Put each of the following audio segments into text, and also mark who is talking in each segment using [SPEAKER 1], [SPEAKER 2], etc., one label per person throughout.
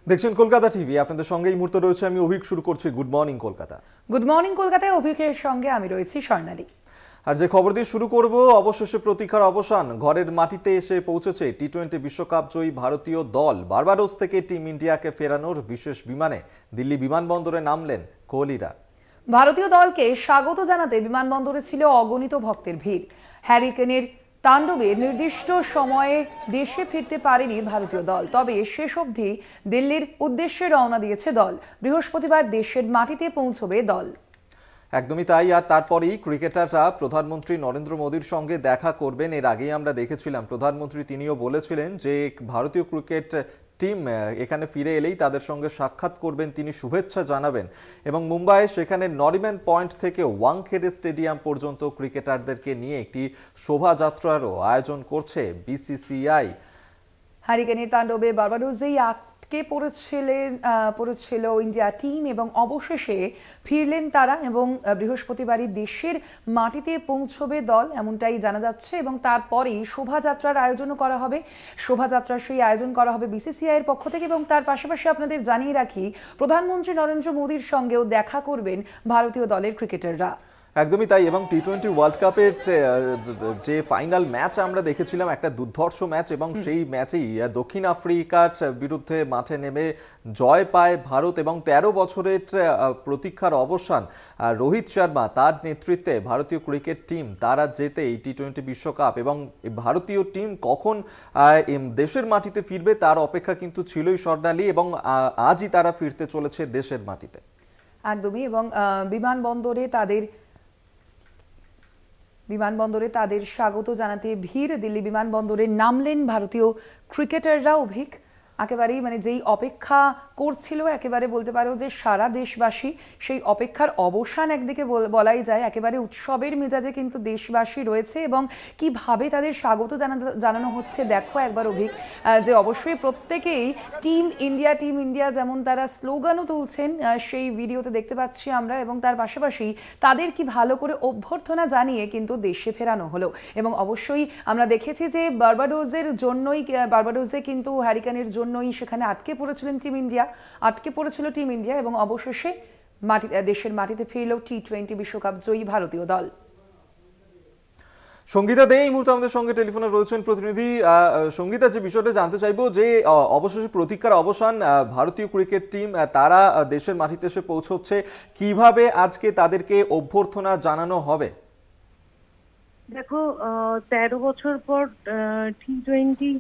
[SPEAKER 1] দেখছেন কলকাতা টিভি, আপনাদের সঙ্গে এই মুহূর্তে রয়েছে আমি অভিক। শুরু করছি good morning Kolkata.
[SPEAKER 2] Good morning কলকাতায় অভিকের সঙ্গে আমি রয়েছি স্বর্ণালী।
[SPEAKER 1] আর যে খবর দিয়ে শুরু করব, অবশেষে প্রতীক্ষার অবসান, ঘরের মাটিতে এসে পৌঁছেছে টি-20 বিশ্বকাপ জয়ী ভারতীয় দল। বার্বাডোস থেকে টিম ইন্ডিয়াকে ফেরানোর বিশেষ বিমানে দিল্লি বিমানবন্দরে নামলেন কোহলিরা।
[SPEAKER 2] ভারতীয় দলকে স্বাগত জানাতে বিমানবন্দরে ছিল অগণিত ভক্তের ভিড়। হ্যারিকেনের তাণ্ডবে নির্দিষ্ট সময়ে দেশে ফিরতে পারেনি ভারতীয় দল, তবে শেষ অবধি দিল্লির উদ্দেশ্যে রওনা দিয়েছে দল। বৃহস্পতিবার দেশের মাটিতে পৌঁছবে দল।
[SPEAKER 1] একদমই তাই। আর তারপরেই ক্রিকেটাররা প্রধানমন্ত্রী নরেন্দ্র মোদীর সঙ্গে দেখা করবেন। এর আগেই আমরা দেখেছিলাম প্রধানমন্ত্রী তিনিও বলেছিলেন যে ভারতীয় ক্রিকেট টিম এখানে ফিরে এলেই তাদের সঙ্গে সাক্ষাৎ করবেন, তিনি শুভেচ্ছা জানাবেন। এবং মুম্বাইয়ে সেখানে নরিম্যান পয়েন্ট থেকে ওয়াংখেড়ে স্টেডিয়াম পর্যন্ত ক্রিকেটারদেরকে নিয়ে একটি শোভাযাত্রারও আয়োজন করছে বিসিসিআই।
[SPEAKER 2] হ্যারিকেনের তাণ্ডবে বার্বাডোসেই আটকে পড়েছিল ইন্ডিয়া টিম এবং অবশেষে ফিরলেন তারা এবং বৃহস্পতিবারই দেশের মাটিতে পৌঁছবে দল, এমনটাই জানা যাচ্ছে। এবং তারপরেই শোভাযাত্রার আয়োজনও করা হবে। শোভাযাত্রার সেই আয়োজন করা হবে বিসিসিআই এর পক্ষ থেকে। এবং তার পাশাপাশি আপনাদের জানিয়ে রাখি, প্রধানমন্ত্রী নরেন্দ্র মোদীর সঙ্গেও দেখা করবেন ভারতীয় দলের ক্রিকেটাররা।
[SPEAKER 1] একদমই তাই। এবং টি-20 ওয়ার্ল্ড কাপের যে ফাইনাল ম্যাচ আমরা দেখেছিলাম, একটা দুর্ধর্ষ ম্যাচ, এবং সেই ম্যাচেই দক্ষিণ আফ্রিকার বিরুদ্ধে মাঠে নেমে জয় পায় ভারত। এবং 13 বছরের প্রতীক্ষার অবসান, রোহিত শর্মা তার নেতৃত্বে ভারতীয় ক্রিকেট টিম তারা জেতে এই টি-20 বিশ্বকাপ। এবং ভারতীয় টিম কখন দেশের মাটিতে ফিরবে তার অপেক্ষা কিন্তু ছিলই স্বর্ণালী, এবং আজই তারা ফিরতে চলেছে দেশের মাটিতে।
[SPEAKER 2] একদমই। এবং বিমানবন্দরে তাদের স্বাগত জানাতে ভিড়। দিল্লি বিমানবন্দরে নামলেন ভারতীয় ক্রিকেটাররা। অভিক, একেবারেই যেই অপেক্ষা করছিল, একেবারে বলতে পারো যে সারা দেশবাসী, সেই অপেক্ষার অবসান একদিকে বলাই যায়। একেবারে উৎসবের মেজাজে কিন্তু দেশবাসী রয়েছে এবং কিভাবে তাদের স্বাগত জানানো হচ্ছে দেখো একবার অভিক, যে অবশ্যই প্রত্যেকেই টিম ইন্ডিয়া যেমন তারা স্লোগানও তুলছেন, সেই ভিডিওতে দেখতে পাচ্ছি আমরা। এবং তার পাশাপাশি তাদের কি ভালো করে অভ্যর্থনা জানিয়ে কিন্তু দেশে ফেরানো হলো। এবং অবশ্যই আমরা দেখেছি যে বার্বাডোসে কিন্তু হ্যারিকেনের জন্যই সেখানে আটকে পড়েছিল টিম ইন্ডিয়া এবং অবশেষে দেশের মাটিতে ফিরল টি-20 বিশ্বকাপ জয়ী ভারতীয় দল।
[SPEAKER 1] সঙ্গীতা দে এই মুহূর্তে আমাদের সঙ্গে টেলিফোনে রয়েছেন প্রতিনিধি। সঙ্গীতা, যে বিষয়টা জানতে চাইবো যে অবশেষে প্রতীক্ষার অবসান, ভারতীয় ক্রিকেট টিম তারা দেশের মাটিতে এসে পৌঁছচ্ছে, কিভাবে আজকে তাদেরকে অভ্যর্থনা জানানো হবে?
[SPEAKER 3] দেখো, 13 বছর পর টি-20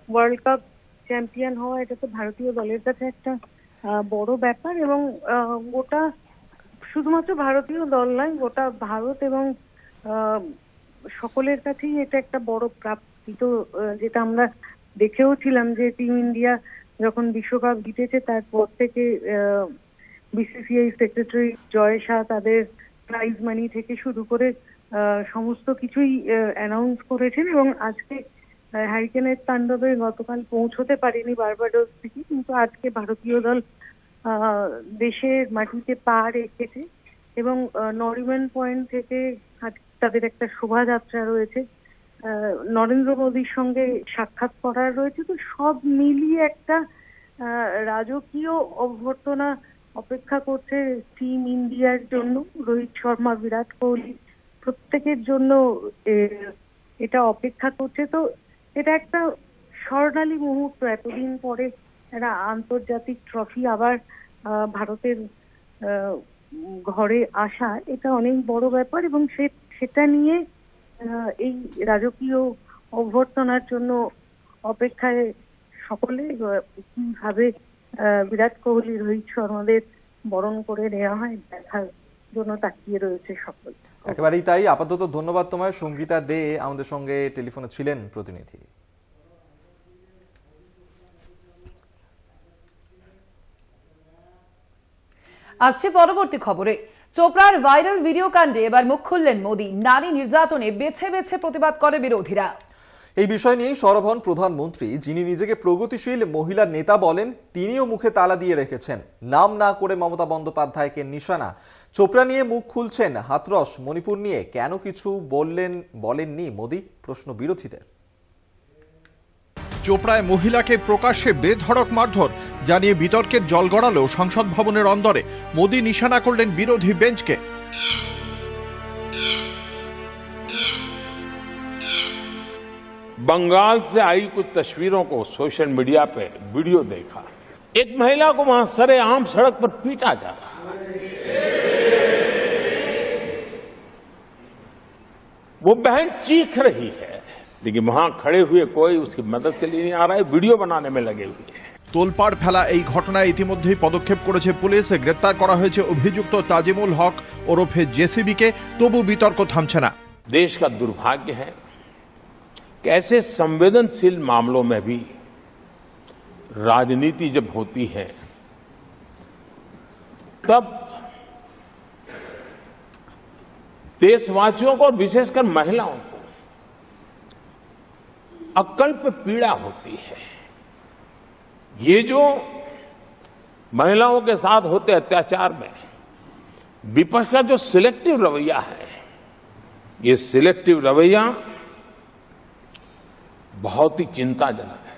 [SPEAKER 3] ওয়ার্ল্ড কাপ চ্যাম্পিয়ন হওয়া, এটা তো ভারতীয় দলের কাছে একটা বড় ব্যাপার। এবং গোটা শুধুমাত্র ভারতীয় দল নয়, গোটা ভারত এবং সকলের কাছেই এটা একটা বড় প্রাপ্তি। তো যেটা আমরা দেখেও ছিলাম যে টিম ইন্ডিয়া যখন বিশ্বকাপ জিতেছে তারপর থেকে বিসিসিআই সেক্রেটারি জয় শাহ তাদের প্রাইজ মানি থেকে শুরু করে সমস্ত কিছুই অ্যানাউন্স করেছেন। এবং আজকে হ্যারিকেনের তাণ্ডবে গতকাল পৌঁছতে পারেনি বার্বাডোস থেকে, কিন্তু আজকে ভারতীয় দল দেশের মাটিতে পা রেখেছে। এবং নরিম্যান পয়েন্ট থেকে তাদের একটা শোভাযাত্রা রয়েছে, নরেন্দ্র মোদীর সঙ্গে সাক্ষাৎ করার রয়েছে। তো সব মিলিয়ে একটা রাজকীয় অভ্যর্থনা অপেক্ষা করছে টিম ইন্ডিয়ার জন্য। রোহিত শর্মা, বিরাট কোহলি প্রত্যেকের জন্য এটা অপেক্ষা করছে। তো এটা একটা স্বর্ণালী মুহূর্ত, এতদিন পরে একটা আন্তর্জাতিক ট্রফি আবার ভারতের ঘরে আসা, এটা অনেক বড় ব্যাপার। এবং সেটা নিয়ে এই রাজকীয় অভ্যর্থনার জন্য অপেক্ষায় সকলে, কিভাবে বিরাট কোহলি, রোহিত শর্মাদের বরণ করে নেওয়া হয় দেখার জন্য তাকিয়ে রয়েছে সকল।
[SPEAKER 1] একেবারেই তাই। আপাতত ধন্যবাদ তোমায়। সঙ্গীতা দে আমাদের সঙ্গে টেলিফোনে ছিলেন প্রতিনিধি।
[SPEAKER 2] আসছে পরবর্তী খবরে। চোপড়ার ভাইরাল ভিডিও কাণ্ডে এবার মুখ খুললেন মোদী। নারী নির্যাতনে বেছে বেছে প্রতিবাদ করে বিরোধীরা।
[SPEAKER 1] এই বিষয় নিয়েই সরব হন প্রধানমন্ত্রী, যিনি নিজেকে প্রগতিশীল মহিলা নেতা বলেন। তিনিও মুখে তালা দিয়ে রেখেছেন, নাম না করে মমতা বন্দ্যোপাধ্যায়কে নিশানা। চোপড়া নিয়ে মুখ খুলছেন হাথরস, মণিপুর নিয়ে কেন কিছু বলেননি মোদী, প্রশ্ন বিরোধীদের।
[SPEAKER 4] চোপড়ায় মহিলাকে প্রকাশ্যে বেধড়ক মারধর জানিয়ে বিতর্কের জল গড়ালো সংসদ ভবনের অন্দরে। মোদি নিশানা করলেন বিরোধী বেঞ্চকে।
[SPEAKER 5] बंगाल से आई कुछ तस्वीरों को सोशल मीडिया पे वीडियो देखा, एक महिला को वहां सरेआम सड़क पर पीटा जा रहा है। वो बहन चीख रही है, लेकिन वहां खड़े हुए कोई उसकी मदद के लिए नहीं आ रहा है, वीडियो बनाने में लगे हुए हैं।
[SPEAKER 4] তোলপাড় ফেলা এই ঘটনায় ইতিমধ্যেই পদক্ষেপ করেছে পুলিশ। গ্রেপ্তার করা হয়েছে অভিযুক্ত তাজিমুল হক ওরফে জেসিবিকে। তবু বিতর্ক থামছে না।
[SPEAKER 5] देश का दुर्भाग्य है कि ऐसे संवेदनशील मामलों में भी राजनीति जब होती है तब देशवासियों को और विशेषकर महिलाओं को अकल्प पीड़ा होती है। ये जो महिलाओं के साथ होते अत्याचार में विपक्ष का जो सिलेक्टिव रवैया है, ये सिलेक्टिव रवैया बहुत ही चिंताजनक है।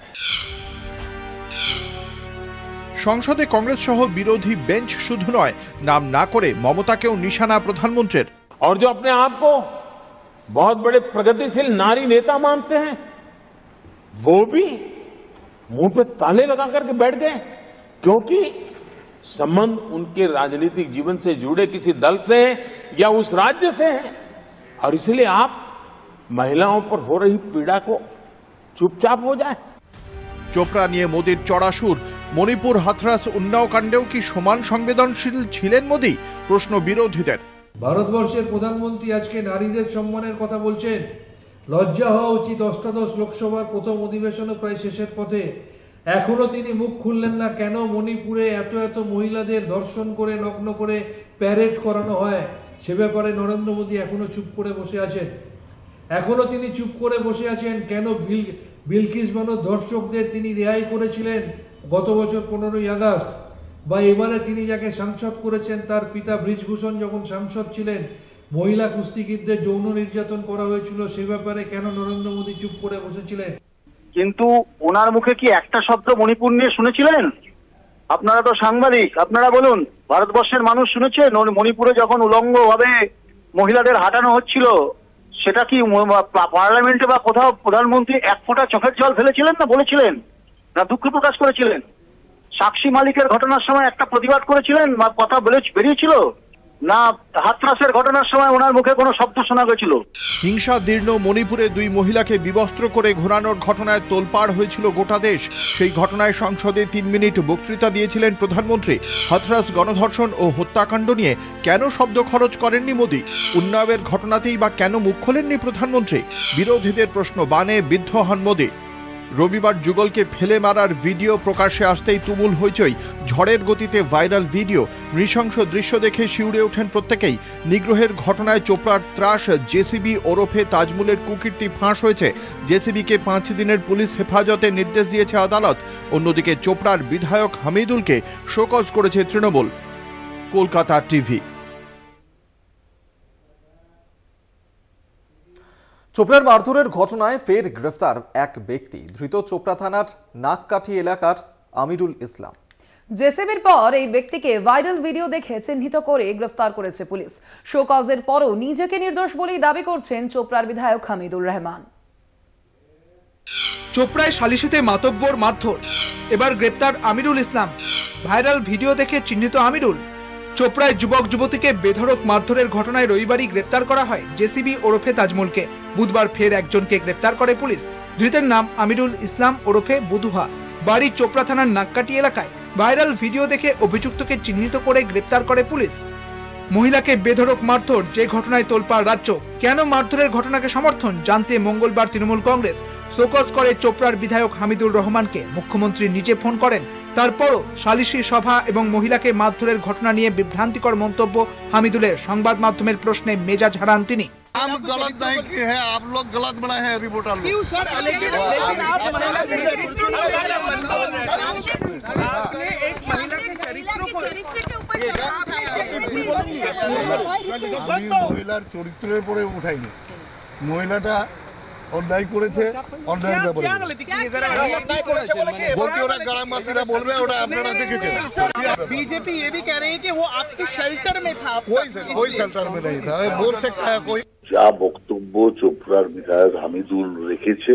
[SPEAKER 4] সংসদে কংগ্রেস সহ বিরোধী বেঞ্চ শুধু নয়, নাম না করে মমতাকেও নিশানা প্রধানমন্ত্রীর।
[SPEAKER 5] और जो अपने आप को बहुत बड़े प्रगतिशील नारी नेता मानते हैं, वो भी मुंह पे ताले लगा करके बैठ गए, क्योंकि संबंध उनके राजनीतिक जीवन से जुड़े किसी दल से है या उस राज्य से है, और इसलिए आप महिलाओं पर हो रही पीड़ा को चुपचाप हो जाए।
[SPEAKER 4] চোপড়া নিয়ে মোদির চড়া সুর। মণিপুর হাথরাস উন্নাও কাণ্ডেও কি সমান সংবেদনশীল ছিলেন মোদি? প্রশ্ন বিরোধীদের।
[SPEAKER 6] ভারতবর্ষের প্রধানমন্ত্রী আজকে নারীদের সম্মানের কথা বলছেন। লজ্জা হওয়া উচিত। অষ্টাদশ লোকসভার প্রথম অধিবেশনও প্রায় শেষের পথে, এখনো তিনি মুখ খুললেন না কেন মণিপুরে এত মহিলাদের ধর্ষণ করে নগ্ন করে প্যারেড করানো হয়। সে ব্যাপারে নরেন্দ্র মোদী এখনো চুপ করে বসে আছেন। কেন বিলকিস বানো ধর্ষকদের তিনি রেহাই করেছিলেন গত বছর 15ই আগস্ট, বা এবারে তিনি যাকে সাংসদ করেছেন তার পিতা ব্রিজভূষণ যখন সাংসদ ছিলেন মহিলা কুস্তিগীরদের যৌন নির্যাতন করা হয়েছিল, সে ব্যাপারে কেন নরেন্দ্র মোদী চুপ করে বসেছিলেন?
[SPEAKER 7] কিন্তু ওনার মুখে কি একটা শব্দ মণিপুর নিয়ে শুনেছিলেন? আপনারা তো সাংবাদিক, আপনারা বলুন, ভারতবর্ষের মানুষ শুনেছে মণিপুরে যখন উলঙ্গভাবে মহিলাদের হাঁটানো হচ্ছিল, সেটা কি পার্লামেন্টে বা কোথাও প্রধানমন্ত্রী এক ফোঁটা চোখের জল ফেলেছিলেন না বলেছিলেন, না দুঃখ প্রকাশ করেছিলেন? সাক্ষী মালিকের ঘটনার সময় একটা প্রতিবাদ করেছিলেন বা কথা বেরিয়েছিল না? হাথরাসের ঘটনার সময় ওনার মুখে কোনো শব্দ শোনা গেছিল?
[SPEAKER 4] হিংসা দীর্ণ মণিপুরে দুই মহিলাকে বিবস্ত্র করে ঘোরানোর ঘটনায় তোলপাড় হয়েছিল গোটা দেশ। সেই ঘটনায় সংসদে 3 মিনিট বক্তৃতা দিয়েছিলেন প্রধানমন্ত্রী। হাথরাস গণধর্ষণ ও হত্যাকাণ্ড নিয়ে কেন শব্দ খরচ করেননি মোদী? উন্নাওয়ের ঘটনাতেই বা কেন মুখ খোলেননি প্রধানমন্ত্রী? বিরোধীদের প্রশ্ন বানে বিদ্ধ হন মোদী। রবিবার যুগলকে ফেলে মারার ভিডিও প্রকাশ্যে আসতেই তুমুল হইচই। ঝড়ের গতিতে ভাইরাল ভিডিও, নৃশংস দৃশ্য দেখে শিউরে ওঠেন প্রত্যেকেই। নিগ্রহের ঘটনায় চোপড়ার ত্রাস জেসিবি ওরফে তাজমুলের কুকীর্তি ফাঁস হয়েছে। জেসিবিকে 5 দিনের পুলিশ হেফাজতে নির্দেশ দিয়েছে আদালত। অন্যদিকে চোপড়ার বিধায়ক হামিদুলকে শোকজ করেছে তৃণমূল। কলকাতা টিভি।
[SPEAKER 1] চোপড়ার মারধরের ঘটনায় ফের গ্রেফতার এক ব্যক্তি। ধৃত চোপড়া থানার নাককাঠি এলাকার আমিরুল ইসলাম।
[SPEAKER 2] জেসিবির পর এই ব্যক্তিকে ভাইরাল ভিডিও দেখে চিহ্নিত করে গ্রেফতার করেছে পুলিশ। শোকজের পরও নিজেকে নির্দোষ বলেই দাবি করছেন চোপড়ার বিধায়ক হামিদুর রহমান।
[SPEAKER 8] চোপড়ায় সালিশিতে মাতব্বর মারধর, এবার গ্রেপ্তার আমিরুল ইসলাম। ভাইরাল ভিডিও দেখে চিহ্নিত আমিরুল। চোপড়ায় যুবক যুবতীকে বেধড়ক মারধরের ঘটনায় রবিবারই গ্রেপ্তার করা হয় জেসিবি ওরফে তাজমুলকে। বুধবার ফের একজনকে গ্রেপ্তার করে পুলিশ। ধৃতের নাম আমিরুল ইসলাম ওরফে বুধুহা, বাড়ি চোপড়া থানার নাককাঠি এলাকায়। ভাইরাল ভিডিও দেখে অভিযুক্তকে চিহ্নিত করে গ্রেপ্তার করে পুলিশ। মহিলাকে বেধড়ক মারধর, যে ঘটনায় তোলপাড় রাজ্য। কেন মারধরের ঘটনাকে সমর্থন জানতে মঙ্গলবার তৃণমূল কংগ্রেস শোকজ করে চোপড়ার বিধায়ক হামিদুর রহমানকে। মুখ্যমন্ত্রী নিজে ফোন করেন, তারপরও সালিশি সভা এবং মহিলাকে মারধরের ঘটনা নিয়ে বিভ্রান্তিকর মন্তব্য হামিদুলের। সংবাদ মাধ্যমের প্রশ্নে মেজাজ হারান তিনি।
[SPEAKER 9] हम गलत नहीं किए हैं, आप लोग गलत बनाए हैं रिपोर्टर लोग। মহিলার চরিত্রের পরে উঠাইনি। মহিলাটা অন্যায় করেছে, অন্যায়ের ব্যাপারে বলতে ওরা গ্রামবাসীরা বলবে, ওটা আপনারা দেখেছেন।
[SPEAKER 10] बीजेपी ये भी कह रही है कि वो आपके शेल्टर में था।
[SPEAKER 9] कोई शेल्टर में नहीं था, बोल सकता है कोई।
[SPEAKER 11] যা বক্তব্য চোপড়ার বিধায়ক হামিদুল রেখেছে,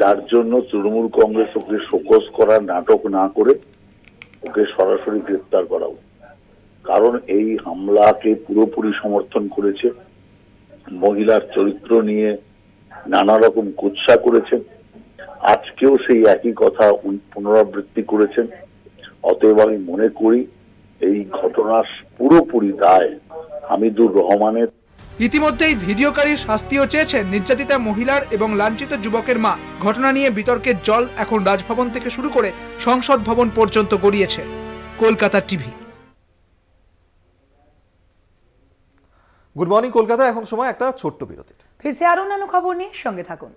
[SPEAKER 11] তার জন্য তৃণমূল কংগ্রেস ওকে শোকজ করার নাটক না করে ওকে সরাসরি গ্রেপ্তার করা উচিত। কারণ এই হামলাকে পুরোপুরি সমর্থন করেছে, মহিলার চরিত্র নিয়ে নানা রকম কুৎসা করেছেন, আজকেও সেই একই কথা পুনরাবৃত্তি করেছেন। অতএব আমি মনে করি এই ঘটনার পুরোপুরি দায় হামিদুর রহমানের।
[SPEAKER 8] ইতিমধ্যেই ভিডিওকারী শাস্তিও চেয়েছেন নির্যাতিতা মহিলার এবং লাঞ্ছিত যুবকের মা। ঘটনা নিয়ে বিতর্কের জল এখন রাজভবন থেকে শুরু করে সংসদ ভবন পর্যন্ত গড়িয়েছে। Kolkata TV.
[SPEAKER 1] Good morning Kolkata, এখন সময় একটা ছোট্ট বিরতির।
[SPEAKER 2] ফিরছে আরো অন্যান্য খবর নিয়ে, সঙ্গে থাকুন।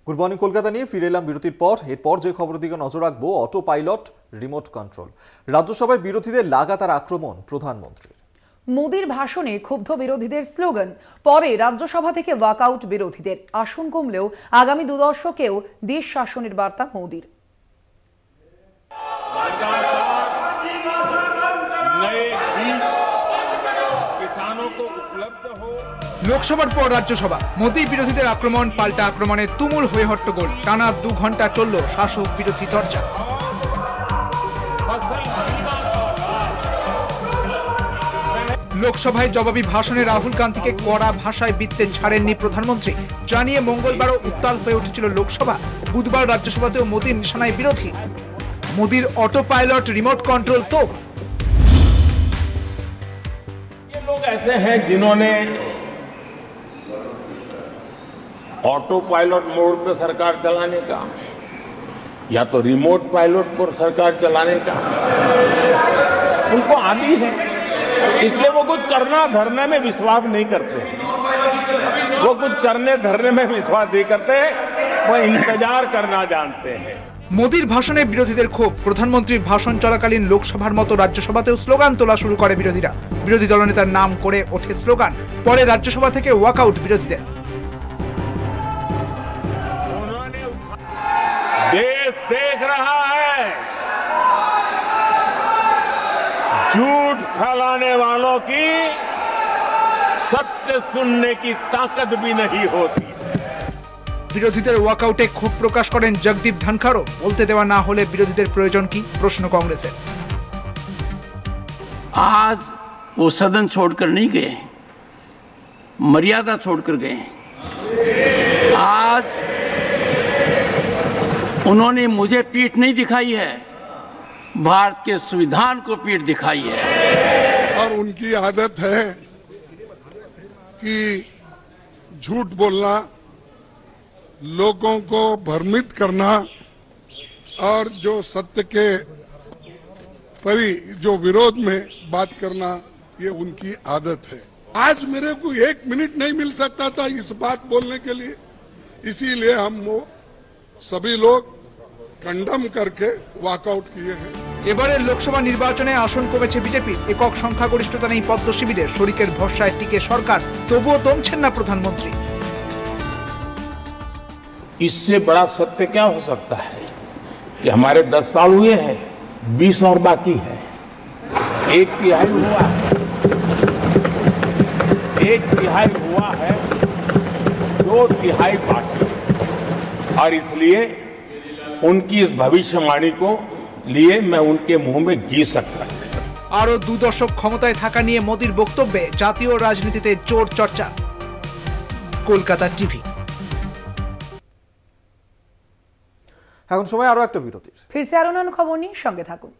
[SPEAKER 1] গুড মর্নিং কলকাতা নিয়ে ফিরে এলাম বিরতির পর। এরপর যে খবরের দিকে নজর রাখবো, অটো পাইলট রিমোট কন্ট্রোল। রাজ্যসভায় বিরোধীদের লাগাতার আক্রমণ প্রধানমন্ত্রীর।
[SPEAKER 2] মোদির ভাষণে ক্ষুব্ধ বিরোধীদের স্লোগান, পরে রাজ্যসভা থেকে ওয়াকআউট বিরোধীদের। আসন কমলেও আগামী 2 দশকেও দেশ শাসনের বার্তা মোদির।
[SPEAKER 8] লোকসভার পর রাজ্যসভা, মোদি বিরোধীদের আক্রমণ, পাল্টা আক্রমণে তুমুল হয়ে হট্টগোল। টানা 2 ঘন্টা চলল শাসক বিরোধী চর্চা। লোকসভায় জবাবি ভাষণে রাহুল গান্ধীকে কড়া ভাষায় বিত্তে ছাড়েননি প্রধানমন্ত্রী। জানিয়ে মঙ্গলবারও উত্তাল হয়ে উঠেছিল লোকসভা। বুধবার রাজ্যসভাতেও মোদির নিশানায় বিরোধী। মোদির অটো পাইলট রিমোট কন্ট্রোল তোপ।
[SPEAKER 5] ये लोग ऐसे हैं जिन्होंने ऑटो पायलट मोड पे सरकार चलाने का या तो रिमोट पायलट पर सरकार चलाने का उनको आदी है, इसलिए वो कुछ करना धरने में विश्वास नहीं करते। वो कुछ करने धरने में विश्वास नहीं करते, वो इंतजार करना जानते हैं।
[SPEAKER 8] মোদির ভাষণে বিরোধীদের ক্ষোভ। প্রধানমন্ত্রীর ভাষণ চলাকালীন লোকসভার মতো রাজ্যসভাতেও স্লোগান তোলা শুরু করে বিরোধীরা। বিরোধী দলনেতার নাম করে ওঠে স্লোগান। পরে রাজ্যসভা থেকে ওয়াকআউট বিরোধীদের।
[SPEAKER 5] देश देख रहा है, झूठ फैलाने वालों की सत्य सुनने की ताकत भी नहीं होती।
[SPEAKER 8] বিরোধীদের ওয়াকআউটে ক্ষোভ প্রকাশ করেন জগদীপ ধনখড়ও। বলতে দেওয়া না হলে বিরোধীদের প্রয়োজন কি, প্রশ্ন কংগ্রেসের।
[SPEAKER 12] आज वो सदन छोड़कर नहीं गए, मर्यादा छोड़कर गए। आज उन्होंने मुझे पीठ नहीं दिखाई है, भारत के संविधान को पीठ दिखाई है।
[SPEAKER 9] और उनकी आदत है कि झूठ बोलना, लोगों को भ्रमित करना और जो सत्य के परी जो विरोध में बात करना, ये उनकी आदत है। आज मेरे को 1 मिनट नहीं मिल सकता था इस बात बोलने के लिए, इसीलिए हम वो सभी लोग कंडम करके वॉकआउट किए हैं।
[SPEAKER 8] এবারের লোকসভা নির্বাচনে আসন কমেছে বিজেপির। একক সংখ্যাগরিষ্ঠতা নেই পদ্ম শিবিরের। শরিকের ভরসায় টিকে সরকার, তবুও দমছেন না প্রধানমন্ত্রী।
[SPEAKER 5] इससे बड़ा सत्य क्या हो सकता है कि हमारे 10 साल हुए हैं, 20 और बाकी है। 1/3 हुआ है, 1/3 हुआ है, 2/3 बाकी। और इसलिए उनकी इस भविष्यवाणी को लिए मैं उनके मुंह में घी सकता हूं।
[SPEAKER 8] আরো 2 দশক ক্ষমতায় থাকা নিয়ে মোদির বক্তব্যে জাতীয় রাজনীতিতে জোর চর্চা। কলকাতা টিভি।
[SPEAKER 1] এখন সময় আরো একটা বিরতির।
[SPEAKER 2] ফিরছে আরো অন্যান্য খবর নিয়ে, সঙ্গে থাকুন।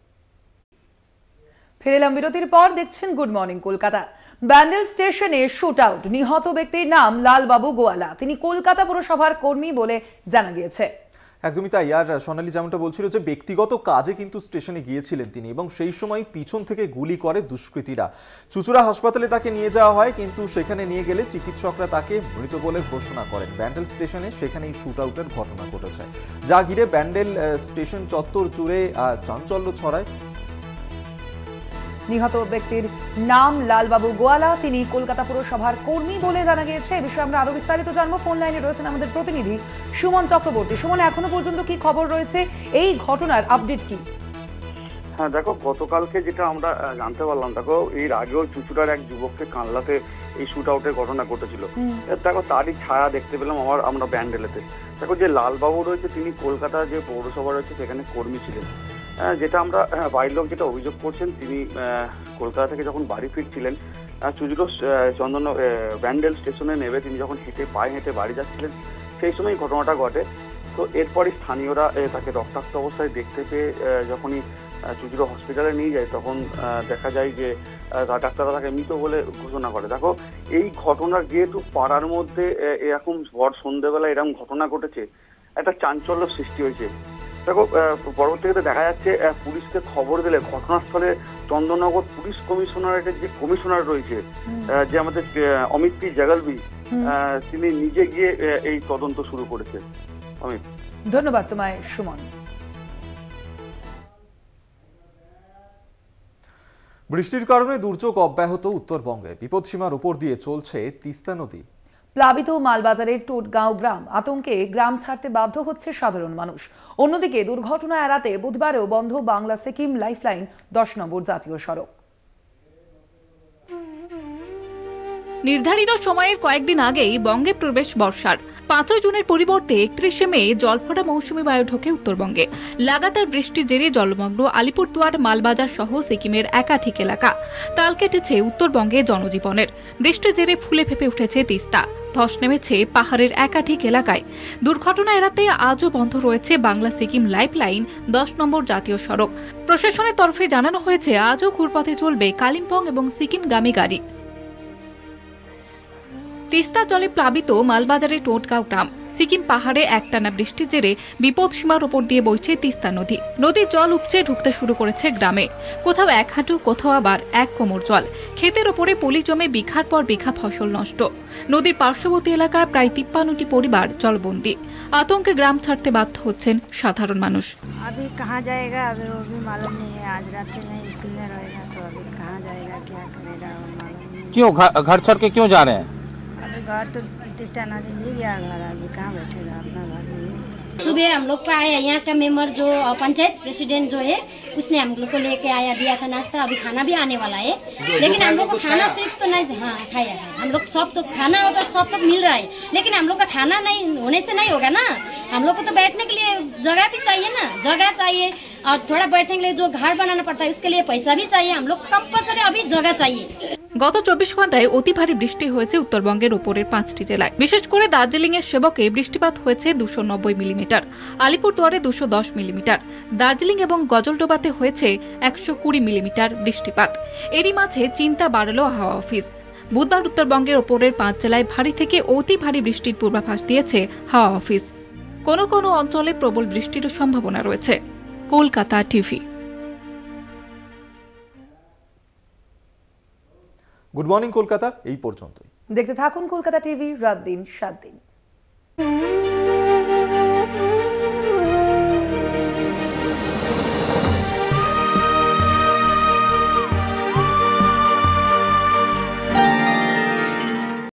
[SPEAKER 2] ফিরে এলাম বিরতির পর, দেখছেন গুড মর্নিং কলকাতা। ব্যান্ডেল স্টেশনে শুট আউট, নিহত ব্যক্তির নাম লালবাবু গোয়ালা। তিনি কলকাতা পুরসভার কর্মী বলে জানা গিয়েছে।
[SPEAKER 1] একদমই তাই। আর সোনালী যেমনটা বলছিল যে ব্যক্তিগত কাজে কিন্তু স্টেশনে গিয়েছিলেন তিনি, এবং সেই সময় পিছন থেকে গুলি করে দুষ্কৃতীরা। চুচুড়া হাসপাতালে তাকে নিয়ে যাওয়া হয়, কিন্তু সেখানে নিয়ে গেলে চিকিৎসকরা তাকে মৃত বলে ঘোষণা করেন। ব্যান্ডেল স্টেশনে সেখানেই শুট আউটের ঘটনা ঘটেছে, যা ঘিরে ব্যান্ডেল স্টেশন চত্বর জুড়ে চাঞ্চল্য ছড়ায়।
[SPEAKER 2] নিহত ব্যক্তির নাম লালবাবু গোয়ালা, তিনি কলকাতা পুরসভার কর্মী বলে জানা গিয়েছে। এই বিষয়ে আমরা আরো বিস্তারিত জানবো। ফোন লাইনে রয়েছেন আমাদের প্রতিনিধি সুমন চক্রবর্তী। সুমন, এখনো পর্যন্ত কি খবর রয়েছে, এই ঘটনার আপডেট কি?
[SPEAKER 13] হ্যাঁ দেখো, গতকালকে যেটা আমরা জানতে পারলাম, দেখো এর আগেও চুচুড়ার এক যুবককে কানলাতে এই শুট আউটের ঘটনা ঘটেছিল। দেখো তারই ছায়া দেখতে পেলাম আমরা ব্যান্ডেলেতে। দেখো যে লালবাবু রয়েছে তিনি কলকাতা যে পৌরসভা রয়েছে সেখানে কর্মী ছিলেন। যেটা আমরা বাড়ির লোক যেটা অভিযোগ করছেন, তিনি কলকাতা থেকে যখন বাড়ি ফিরছিলেন চুচুড়ো চন্দন ব্যান্ডেল স্টেশনে নেমে তিনি যখন পায়ে হেঁটে বাড়ি যাচ্ছিলেন সেই সময় ঘটনাটা ঘটে। তো এরপরই স্থানীয়রা তাকে রক্তাক্ত অবস্থায় দেখতে পেয়ে যখনই চুচুড়ো হসপিটালে নিয়ে যায় তখন দেখা যায় যে ডাক্তাররা তাকে মৃত বলে ঘোষণা করে। দেখো এই ঘটনার যেহেতু পাড়ার মধ্যে এরকম ভর সন্ধ্যেবেলা এরকম ঘটনা ঘটেছে, একটা চাঞ্চল্য সৃষ্টি হয়েছে। দেখো পরবর্তীতে দেখা যাচ্ছে পুলিশকে খবর দিলে ঘটনাস্থলে চন্দননগর পুলিশ কমিশনারেটের যে কমিশনার রয়েছে যে আমাদের অমিত পি জাগালবি, তিনি নিজে গিয়ে এই তদন্ত শুরু করেছে। অমিত,
[SPEAKER 2] ধন্যবাদ তোমায় সুমন।
[SPEAKER 1] বৃষ্টির কারণে দুর্যোগ অব্যাহত উত্তরবঙ্গে, বিপদসীমার উপর দিয়ে চলছে তিস্তা নদী।
[SPEAKER 2] প্লাবিত মালবাজারের টোটগাঁও গ্রাম, আতঙ্কে গ্রাম ছাড়তে বাধ্য হচ্ছে সাধারণ মানুষ। অন্যদিকে দুর্ঘটনা এড়াতে বুধবারেও বন্ধ বাংলা সিকিম লাইফলাইন 10 নম্বর জাতীয় সড়ক।
[SPEAKER 14] নির্ধারিত সময়ের কয়েকদিন আগেই বঙ্গে প্রবেশ বর্ষার। 5 জুনের পরিবর্তে 31শে মে জলভরা মৌসুমী বায়ু ঢোকে উত্তরবঙ্গে। লাগাতার বৃষ্টির জেরে জলমগ্ন আলিপুরদুয়ার, মালবাজার সহ সিকিমের একাধিক এলাকা। তাল কেটেছে উত্তরবঙ্গে জনজীবনের। বৃষ্টির জেরে ফুলে ফেপে উঠেছে তিস্তা। ধস নেমেছে পাহাড়ের একাধিক এলাকায়। দুর্ঘটনা এড়াতে আজও বন্ধ রয়েছে বাংলা সিকিম লাইফলাইন 10 নম্বর জাতীয় সড়ক। প্রশাসনের তরফে জানানো হয়েছে আজও ঘুরপথে চলবে কালিম্পং এবং সিকিমগামী গাড়ি। তিস্তা জলে প্লাবিত মালবাজারের টোটগাঁও গ্রাম। সিকিম পাহাড়ে একটানা বৃষ্টির জেরে বিপদসীমার ওপর দিয়ে বইছে তিস্তা নদী। নদীর জল উপচে ঢুকতে শুরু করেছে গ্রামে। কোথাও 1 হাঁটু, কোথাও আবার 1 কোমর জল। ক্ষেতের ওপরে পলি জমে বিঘার পর বিঘা ফসল নষ্ট। নদীর পার্শ্ববর্তী এলাকায় প্রায় 53টি পরিবার জলবন্দী। আতঙ্কে গ্রাম ছাড়তে বাধ্য হচ্ছেন সাধারণ মানুষ।
[SPEAKER 15] घर छोड़ के क्यों जा रहे हैं?
[SPEAKER 16] घर तो तिस्ता नदी ले गया घर, अभी कहाँ बैठेगा अपना घर में।
[SPEAKER 17] सुबह हम लोग का आया, यहाँ का मेंबर जो पंचायत प्रेसिडेंट जो है उसने हम लोग को लेके आया, दिया था नाश्ता। अभी खाना भी आने वाला है, लेकिन हम लोग को खाना सिर्फ तो नहीं, हाँ खाया है हम लोग। सब तो खाना होगा, सब तक मिल रहा है, लेकिन हम लोग का खाना नहीं होने से नहीं होगा ना। हम लोग को तो बैठने के लिए जगह भी चाहिए ना, जगह चाहिए। और थोड़ा बैठने के लिए जो घर बनाना पड़ता है उसके लिए पैसा भी चाहिए। हम लोग कंपलसरी अभी जगह चाहिए।
[SPEAKER 14] গত 24 ঘন্টায় অতি ভারী বৃষ্টি হয়েছে উত্তরবঙ্গের উপরের 5টি জেলায়। বিশেষ করে দার্জিলিং এর সেবকে বৃষ্টিপাত হয়েছে 290 মিলিমিটার, আলিপুরদুয়ারে 210 মিলিমিটার, দার্জিলিং এবং গজলডোবাতে হয়েছে 120 মিলিমিটার বৃষ্টিপাত। এরই মাঝে চিন্তা বাড়ল হাওয়া অফিস। বুধবার উত্তরবঙ্গের উপরের 5 জেলায় ভারী থেকে অতি ভারী বৃষ্টির পূর্বাভাস দিয়েছে হাওয়া অফিস। কোনো কোনো অঞ্চলে প্রবল বৃষ্টিরও সম্ভাবনা রয়েছে। Kolkata TV.
[SPEAKER 1] Good morning Kolkata এই পর্যন্তই।
[SPEAKER 2] দেখতে থাকুন কলকাতা টিভি, রাত দিন 7 দিন।